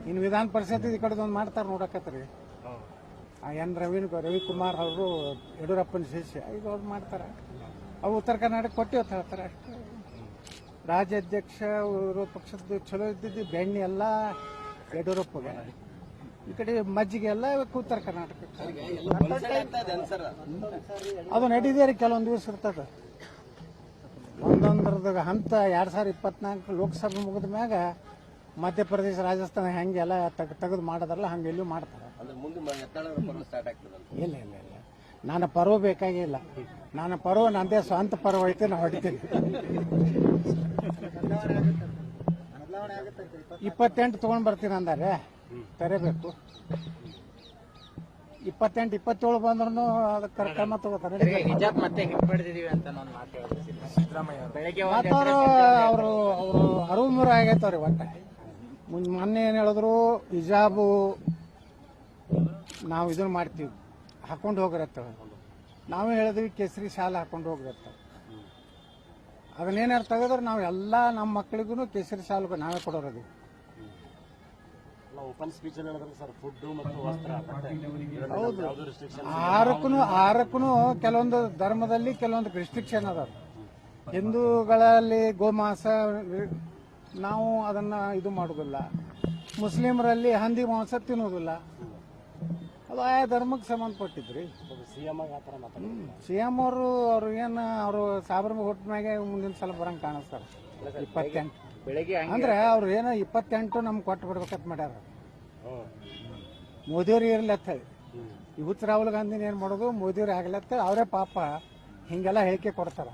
ಇನ್ನು ವಿಧಾನ ಪರಿಷತ್ ಈ ಕಡೆ ಒಂದು ಮಾಡ್ತಾರೆ ನೋಡಕತ್ರಿ. ಎನ್ ರವಿಕುಮಾರ್ ಅವರು ಯಡಿಯೂರಪ್ಪನ ಶಿಷ್ಯ ಈಗ ಅವ್ರು ಮಾಡ್ತಾರೆ. ಅವು ಉತ್ತರ ಕರ್ನಾಟಕ ಕೊಟ್ಟು ಹೇಳ್ತಾರೆ ಅಷ್ಟೇ. ರಾಜ್ಯಾಧ್ಯಕ್ಷ ವಿರೋಧ ಪಕ್ಷದ ಚಲೋ ಇದ್ದಿದ್ದು ಬೆಣ್ಣೆ ಎಲ್ಲ ಯಡಿಯೂರಪ್ಪಗೆ, ಈ ಕಡೆ ಮಜ್ಜಿಗೆ ಎಲ್ಲ ಉತ್ತರ ಕರ್ನಾಟಕ. ಅದು ನಡೀದೇ ರೀ, ಕೆಲವೊಂದು ದಿವಸ ಇರ್ತದೆ. ಒಂದೊಂದ್ರದ ಹಂತ 2024 ಲೋಕಸಭೆ ಮುಗಿದ ಮ್ಯಾಗ ಮಧ್ಯಪ್ರದೇಶ ರಾಜಸ್ಥಾನ ಹೆಂಗೆಲ್ಲ ತೆಗೆದು ಮಾಡೋದ್ರಲ್ಲ ಹಂಗೆ ಎಲ್ಲೂ ಮಾಡ್ತಾರೆ. ಇಲ್ಲ ಇಲ್ಲ ಇಲ್ಲ, ನಾನು ಪರ್ವ ಬೇಕಾಗಿಲ್ಲ. ನಾನು ಪರ್ವ ನಂದೇ ಸ್ವಂತ ಪರ್ವ ಐತೆ, ನಾ ಹೊಡಿತೀನಿ. 28 ತಗೊಂಡ್ ಬರ್ತೀನಿ ಅಂದಾರೆ, ತರಬೇಕು. 28, 27 ಬಂದ್ರು ಅದಕ್ಕೆ ಕ್ರಮ ತಗೋತಾರೆ. ಅವರು ಅರುಮೂರು ಆಗೈತವ್ರಿ. ಒಟ್ಟ ಮೊನ್ನೆ ಏನ್ ಹೇಳಿದ್ರು, ಹಿಜಾಬು ನಾವು ಇದನ್ನ ಮಾಡ್ತೀವಿ, ಹಾಕೊಂಡು ಹೋಗ್ರತ್ತ. ನಾವೇ ಹೇಳಿದ್ವಿ ಕೇಸರಿ ಶಾಲ ಹಾಕೊಂಡು ಹೋಗ್ರತ್ತ. ಅದನ್ನೇನಾರು ತೆಗೆದ್ರೆ ನಾವು ಎಲ್ಲ ನಮ್ಮ ಮಕ್ಕಳಿಗೂ ಕೇಸರಿ ಶಾಲು ನಾವೇ ಕೊಡೋರದು. ಹೌದು, ಆರಕ್ಕೂ ಕೆಲವೊಂದು ಧರ್ಮದಲ್ಲಿ ಕೆಲವೊಂದು ರಿಸ್ಟ್ರಿಕ್ಷನ್ ಅದಾವ. ಹಿಂದೂಗಳಲ್ಲಿ ಗೋಮಾಂಸ ನಾವು ಅದನ್ನ ಇದು ಮಾಡೋದಿಲ್ಲ. ಮುಸ್ಲಿಮರಲ್ಲಿ ಹಂದಿ ಮಾಂಸ ತಿನ್ನೋದಿಲ್ಲ. ಅದು ಆಯಾ ಧರ್ಮಕ್ಕೆ ಸಂಬಂಧಪಟ್ಟಿದ್ರಿ. ಸಿಎಂ ಅವರು ಏನು ಅವರು ಸಾಬರ್ಮ ಹೊಟ್ಟಿನಾಗೆ ಮುಂದಿನ ಸಲ ಬರಂಗ್ ಕಾಣಿಸ್ತಾರೆ. 28 ಅಂದ್ರೆ ಅವ್ರು ಏನೋ 28 ನಮ್ಗೆ ಕೊಟ್ಟು ಬಿಡ್ಬೇಕಂತ ಮಾಡ್ಯಾರ. ಮೋದಿಯವ್ರು ಇರ್ಲತ್ತ ಹೇಳಿ ಇವತ್ತು ರಾಹುಲ್ ಗಾಂಧಿನ ಏನ್ ಮಾಡೋದು, ಮೋದಿಯವ್ರು ಆಗ್ಲತ್ತ. ಅವರೇ ಪಾಪ ಹಿಂಗೆಲ್ಲ ಹೇಳಿಕೆ ಕೊಡ್ತಾರ.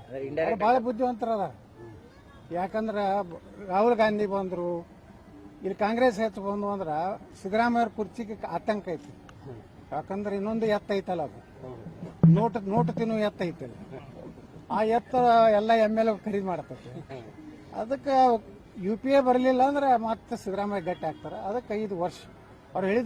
ಬಹಳ ಬುದ್ಧಿವಂತರ. ಯಾಕಂದ್ರೆ ರಾಹುಲ್ ಗಾಂಧಿ ಬಂದ್ರು, ಇಲ್ಲಿ ಕಾಂಗ್ರೆಸ್ ಹೆಚ್ಚು ಬಂದು ಅಂದ್ರೆ ಸಿದ್ದರಾಮಯ್ಯ ಕುರ್ಚಿಗೆ ಆತಂಕ ಐತಿ. ಯಾಕಂದ್ರೆ ಇನ್ನೊಂದು ಎತ್ತ ಐತಲ್ಲ, ಅದು ನೋಟು ತಿನ್ನು ಎತ್ತ ಐತಲ್ಲ. ಆ ಎತ್ತ ಎಲ್ಲ MLA ಖರೀದಿ ಮಾಡತೈತಿ. ಅದಕ್ಕೆ UPA ಬರಲಿಲ್ಲ ಅಂದ್ರೆ ಮತ್ತೆ ಸಿದ್ದರಾಮಯ್ಯ ಗಟ್ಟಿ ಆಗ್ತಾರೆ. ಅದಕ್ಕೆ 5 ವರ್ಷ ಅವ್ರು ಹೇಳಿದ